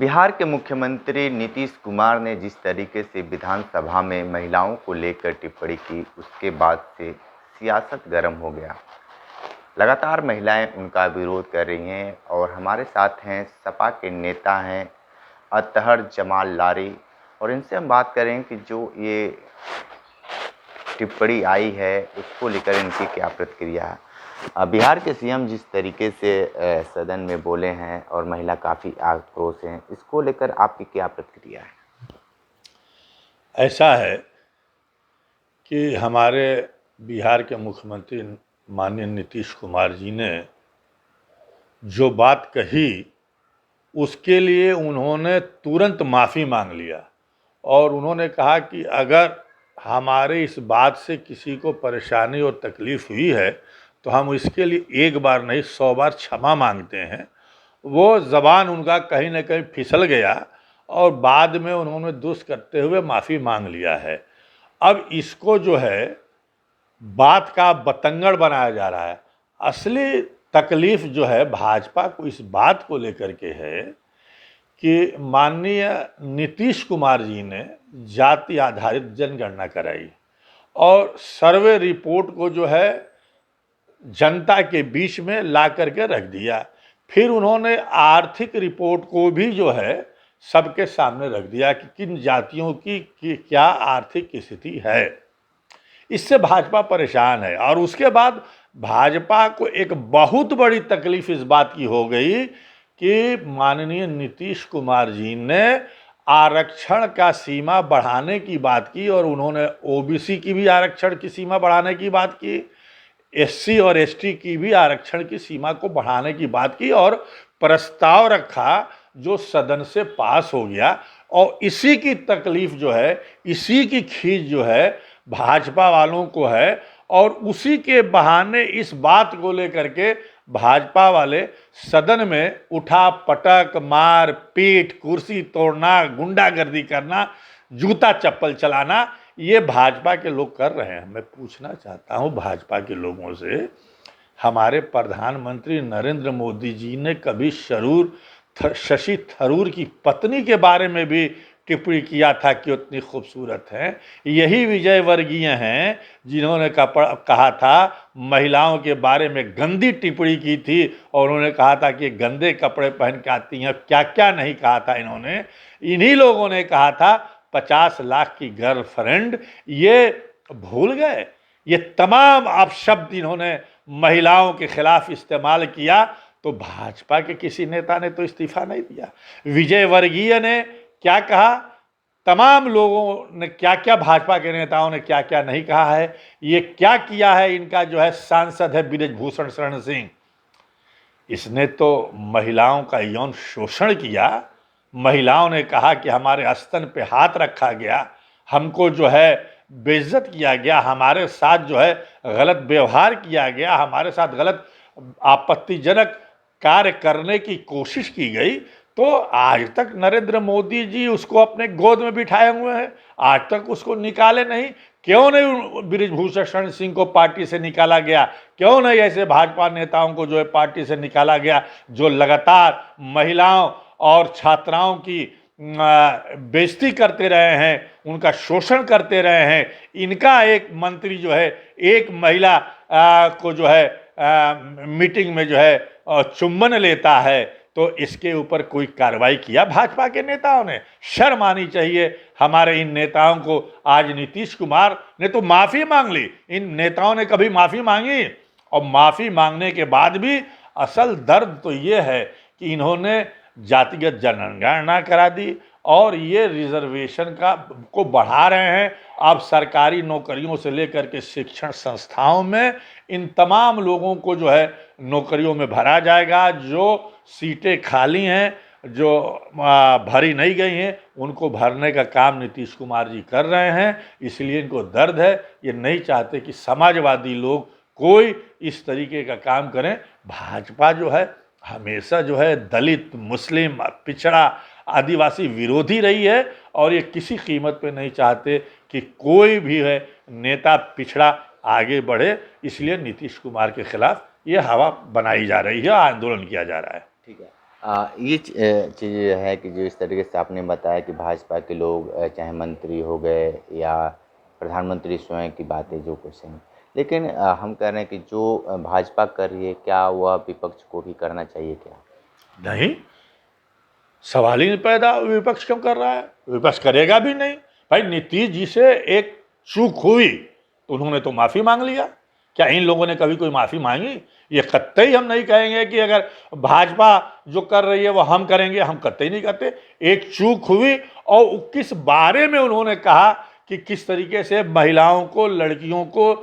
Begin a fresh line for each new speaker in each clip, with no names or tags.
बिहार के मुख्यमंत्री नीतीश कुमार ने जिस तरीके से विधानसभा में महिलाओं को लेकर टिप्पणी की, उसके बाद से सियासत गर्म हो गया। लगातार महिलाएं उनका विरोध कर रही हैं और हमारे साथ हैं सपा के नेता हैं अतहर जमाल लारी, और इनसे हम बात करें कि जो ये टिप्पणी आई है उसको लेकर इनकी क्या प्रतिक्रिया है। बिहार के सीएम जिस तरीके से सदन में बोले हैं और महिला काफ़ी आक्रोश हैं, इसको लेकर आपकी क्या प्रतिक्रिया है?
ऐसा है कि हमारे बिहार के मुख्यमंत्री माननीय नीतीश कुमार जी ने जो बात कही उसके लिए उन्होंने तुरंत माफ़ी मांग लिया और उन्होंने कहा कि अगर हमारे इस बात से किसी को परेशानी और तकलीफ़ हुई है तो हम इसके लिए एक बार नहीं 100 बार क्षमा मांगते हैं। वो ज़बान उनका कहीं ना कहीं फिसल गया और बाद में उन्होंने दुष्ट करते हुए माफ़ी मांग लिया है। अब इसको जो है बात का बतंगड़ बनाया जा रहा है। असली तकलीफ़ जो है भाजपा को इस बात को लेकर के है कि माननीय नीतीश कुमार जी ने जाति आधारित जनगणना कराई और सर्वे रिपोर्ट को जो है जनता के बीच में ला करके रख दिया। फिर उन्होंने आर्थिक रिपोर्ट को भी जो है सबके सामने रख दिया कि किन जातियों की क्या आर्थिक स्थिति है। इससे भाजपा परेशान है और उसके बाद भाजपा को एक बहुत बड़ी तकलीफ इस बात की हो गई कि माननीय नीतीश कुमार जी ने आरक्षण का सीमा बढ़ाने की बात की और उन्होंने ओबीसी की भी आरक्षण की सीमा बढ़ाने की बात की, एससी और एसटी की भी आरक्षण की सीमा को बढ़ाने की बात की और प्रस्ताव रखा जो सदन से पास हो गया। और इसी की तकलीफ जो है, इसी की खींच जो है भाजपा वालों को है और उसी के बहाने इस बात को लेकर के भाजपा वाले सदन में उठा पटक, मार पीट, कुर्सी तोड़ना, गुंडागर्दी करना, जूता चप्पल चलाना, ये भाजपा के लोग कर रहे हैं। मैं पूछना चाहता हूँ भाजपा के लोगों से, हमारे प्रधानमंत्री नरेंद्र मोदी जी ने कभी शशि थरूर की पत्नी के बारे में भी टिप्पणी किया था कि उतनी खूबसूरत हैं। यही विजय वर्गीय हैं जिन्होंने कहा था, महिलाओं के बारे में गंदी टिप्पणी की थी और उन्होंने कहा था कि गंदे कपड़े पहन के आती हैं। क्या क्या नहीं कहा था इन्होंने। इन्हीं लोगों ने कहा था 50 लाख की गर्लफ्रेंड, ये भूल गए। ये तमाम अपशब्द इन्होंने महिलाओं के खिलाफ इस्तेमाल किया तो भाजपा के किसी नेता ने तो इस्तीफा नहीं दिया। विजय वर्गीय ने क्या कहा, तमाम लोगों ने क्या क्या, भाजपा के नेताओं ने क्या क्या नहीं कहा है। ये क्या किया है इनका जो है सांसद है बृजभूषण शरण सिंह, इसने तो महिलाओं का यौन शोषण किया। महिलाओं ने कहा कि हमारे स्तन पे हाथ रखा गया, हमको जो है बेइज्जत किया गया, हमारे साथ जो है गलत व्यवहार किया गया, हमारे साथ गलत आपत्तिजनक कार्य करने की कोशिश की गई। तो आज तक नरेंद्र मोदी जी उसको अपने गोद में बिठाए हुए हैं, आज तक उसको निकाले नहीं। क्यों नहीं बृजभूषण शरण सिंह को पार्टी से निकाला गया? क्यों नहीं ऐसे भाजपा नेताओं को जो है पार्टी से निकाला गया जो लगातार महिलाओं और छात्राओं की बेइज्जती करते रहे हैं, उनका शोषण करते रहे हैं। इनका एक मंत्री जो है एक महिला को जो है मीटिंग में जो है चुम्बन लेता है, तो इसके ऊपर कोई कार्रवाई किया भाजपा के नेताओं ने? शर्म आनी चाहिए हमारे इन नेताओं को। आज नीतीश कुमार ने तो माफ़ी मांग ली, इन नेताओं ने कभी माफ़ी मांगी? और माफ़ी मांगने के बाद भी असल दर्द तो ये है कि इन्होंने जातिगत जनगणना करा दी और ये रिजर्वेशन को बढ़ा रहे हैं। अब सरकारी नौकरियों से लेकर के शिक्षण संस्थाओं में इन तमाम लोगों को जो है नौकरियों में भरा जाएगा। जो सीटें खाली हैं, जो भरी नहीं गई हैं, उनको भरने का काम नीतीश कुमार जी कर रहे हैं। इसलिए इनको दर्द है, ये नहीं चाहते कि समाजवादी लोग कोई इस तरीके का काम करें। भाजपा जो है हमेशा जो है दलित, मुस्लिम, पिछड़ा, आदिवासी विरोधी रही है और ये किसी कीमत पे नहीं चाहते कि कोई भी है नेता पिछड़ा आगे बढ़े। इसलिए नीतीश कुमार के खिलाफ ये हवा बनाई जा रही है, आंदोलन किया जा रहा है।
ठीक है। ये चीज़ है कि जो इस तरीके से आपने बताया कि भाजपा के लोग चाहे मंत्री हो गए या प्रधानमंत्री स्वयं की बातें जो कुछ हैं, लेकिन हम कह रहे हैं कि जो भाजपा कर रही है, क्या वह विपक्ष को भी करना चाहिए क्या?
नहीं, सवाल ही नहीं पैदा, विपक्ष क्यों कर रहा है? विपक्ष करेगा भी नहीं। भाई नीतीश जी से एक चूक हुई तो उन्होंने तो माफी मांग लिया। क्या इन लोगों ने कभी कोई माफी मांगी? ये कतई हम नहीं कहेंगे कि अगर भाजपा जो कर रही है वो हम करेंगे, हम कतई नहीं करते। एक चूक हुई और किस बारे में उन्होंने कहा कि किस तरीके से महिलाओं को, लड़कियों को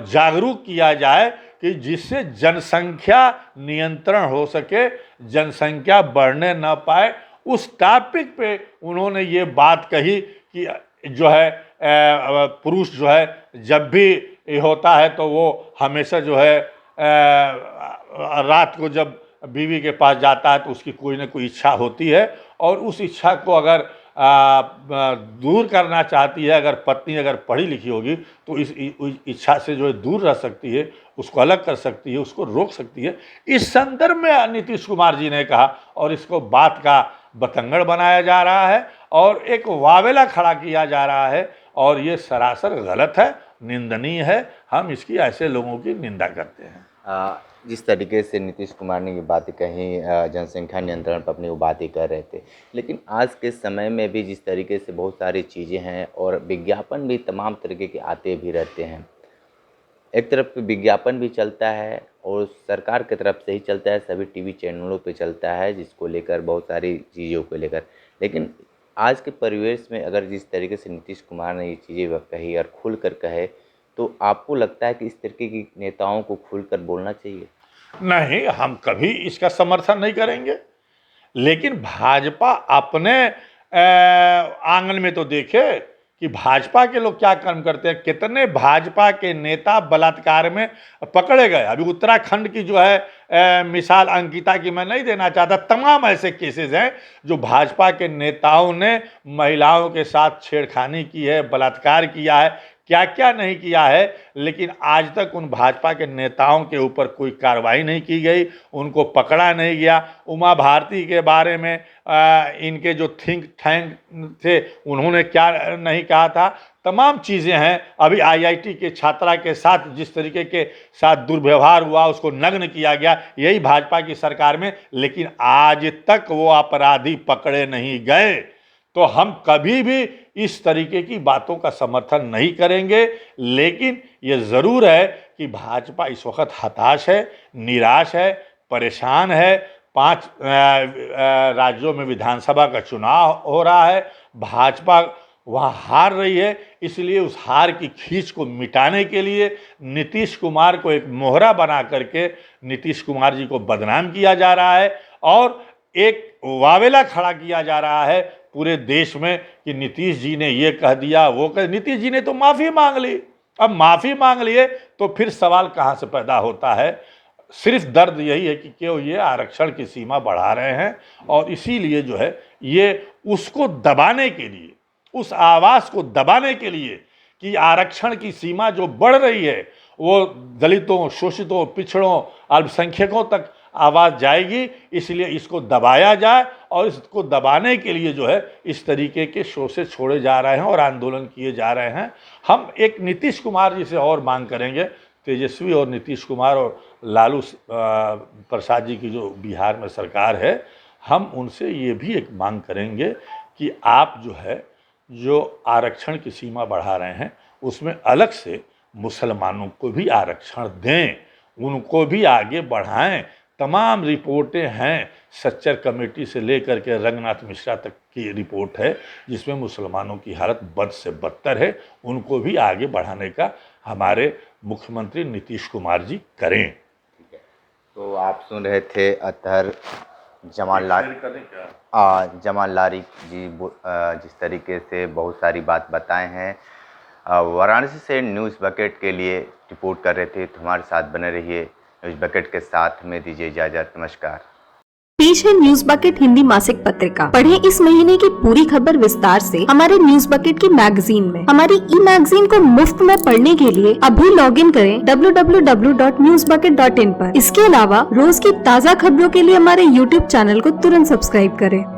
जागरूक किया जाए कि जिससे जनसंख्या नियंत्रण हो सके, जनसंख्या बढ़ने न पाए। उस टॉपिक पे उन्होंने ये बात कही कि जो है पुरुष जो है जब भी ये होता है तो वो हमेशा जो है रात को जब बीवी के पास जाता है तो उसकी कोई ना कोई इच्छा होती है, और उस इच्छा को अगर दूर करना चाहती है, अगर पत्नी अगर पढ़ी लिखी होगी तो इस इच्छा से जो है दूर रह सकती है, उसको अलग कर सकती है, उसको रोक सकती है। इस संदर्भ में नीतीश कुमार जी ने कहा और इसको बात का बतंगड़ बनाया जा रहा है और एक वावेला खड़ा किया जा रहा है, और ये सरासर गलत है, निंदनीय है। हम इसकी ऐसे लोगों की निंदा करते हैं।
जिस तरीके से नीतीश कुमार ने ये बातें कही, जनसंख्या नियंत्रण पर अपनी वो बातें कर रहे थे, लेकिन आज के समय में भी जिस तरीके से बहुत सारी चीज़ें हैं और विज्ञापन भी तमाम तरीके के आते भी रहते हैं, एक तरफ पे विज्ञापन भी चलता है और सरकार की तरफ से ही चलता है, सभी टीवी चैनलों पे चलता है, जिसको लेकर बहुत सारी चीज़ों को लेकर। लेकिन आज के परिवेश में अगर जिस तरीके से नीतीश कुमार ने ये चीज़ें कही और खुल कर कहे, तो आपको लगता है कि इस तरीके की नेताओं को खुलकर बोलना चाहिए?
नहीं, हम कभी इसका समर्थन नहीं करेंगे। लेकिन भाजपा अपने आंगन में तो देखे कि भाजपा के लोग क्या कर्म करते हैं। कितने भाजपा के नेता बलात्कार में पकड़े गए। अभी उत्तराखंड की जो है मिसाल अंकिता की मैं नहीं देना चाहता, तमाम ऐसे केसेस हैं जो भाजपा के नेताओं ने महिलाओं के साथ छेड़खानी की है, बलात्कार किया है, क्या क्या नहीं किया है। लेकिन आज तक उन भाजपा के नेताओं के ऊपर कोई कार्रवाई नहीं की गई, उनको पकड़ा नहीं गया। उमा भारती के बारे में इनके जो थिंक टैंक थे उन्होंने क्या नहीं कहा था। तमाम चीज़ें हैं। अभी आईआईटी के छात्रा के साथ जिस तरीके के साथ दुर्व्यवहार हुआ, उसको नग्न किया गया, यही भाजपा की सरकार में, लेकिन आज तक वो अपराधी पकड़े नहीं गए। तो हम कभी भी इस तरीके की बातों का समर्थन नहीं करेंगे। लेकिन ये ज़रूर है कि भाजपा इस वक्त हताश है, निराश है, परेशान है। 5 राज्यों में विधानसभा का चुनाव हो रहा है, भाजपा वहाँ हार रही है। इसलिए उस हार की खींच को मिटाने के लिए नीतीश कुमार को एक मोहरा बना करके नीतीश कुमार जी को बदनाम किया जा रहा है और एक वावेला खड़ा किया जा रहा है पूरे देश में कि नीतीश जी ने ये कह दिया, वो कह। नीतीश जी ने तो माफ़ी मांग ली। अब माफ़ी मांग लिए तो फिर सवाल कहाँ से पैदा होता है? सिर्फ दर्द यही है कि क्यों ये आरक्षण की सीमा बढ़ा रहे हैं, और इसीलिए जो है ये उसको दबाने के लिए, उस आवाज़ को दबाने के लिए कि आरक्षण की सीमा जो बढ़ रही है वो दलितों, शोषितों, पिछड़ों, अल्पसंख्यकों तक आवाज़ जाएगी, इसलिए इसको दबाया जाए। और इसको दबाने के लिए जो है इस तरीके के शोषे छोड़े जा रहे हैं और आंदोलन किए जा रहे हैं। हम एक नीतीश कुमार जी से और मांग करेंगे, तेजस्वी और नीतीश कुमार और लालू प्रसाद जी की जो बिहार में सरकार है, हम उनसे ये भी एक मांग करेंगे कि आप जो है जो आरक्षण की सीमा बढ़ा रहे हैं उसमें अलग से मुसलमानों को भी आरक्षण दें, उनको भी आगे बढ़ाएं। तमाम रिपोर्टें हैं, सच्चर कमेटी से लेकर के रंगनाथ मिश्रा तक की रिपोर्ट है जिसमें मुसलमानों की हालत बद से बदतर है। उनको भी आगे बढ़ाने का हमारे मुख्यमंत्री नीतीश कुमार जी करें।
ठीक है, तो आप सुन रहे थे अतहर जमाल लारी जी जिस तरीके से बहुत सारी बात बताए हैं। वाराणसी से न्यूज़ बकेट के लिए रिपोर्ट कर रहे थे, तो हमारे साथ बने रहिए। न्यूज़ बकेट के साथ में दीजिए इजाज़त। नमस्कार।
पेश है न्यूज बकेट हिंदी मासिक पत्रिका। पढ़ें इस महीने की पूरी खबर विस्तार से हमारे न्यूज बकेट की मैगजीन में। हमारी ई मैगजीन को मुफ्त में पढ़ने के लिए अभी लॉगिन करें www.newsbucket.in पर। इसके अलावा रोज की ताज़ा खबरों के लिए हमारे YouTube चैनल को तुरंत सब्सक्राइब करें।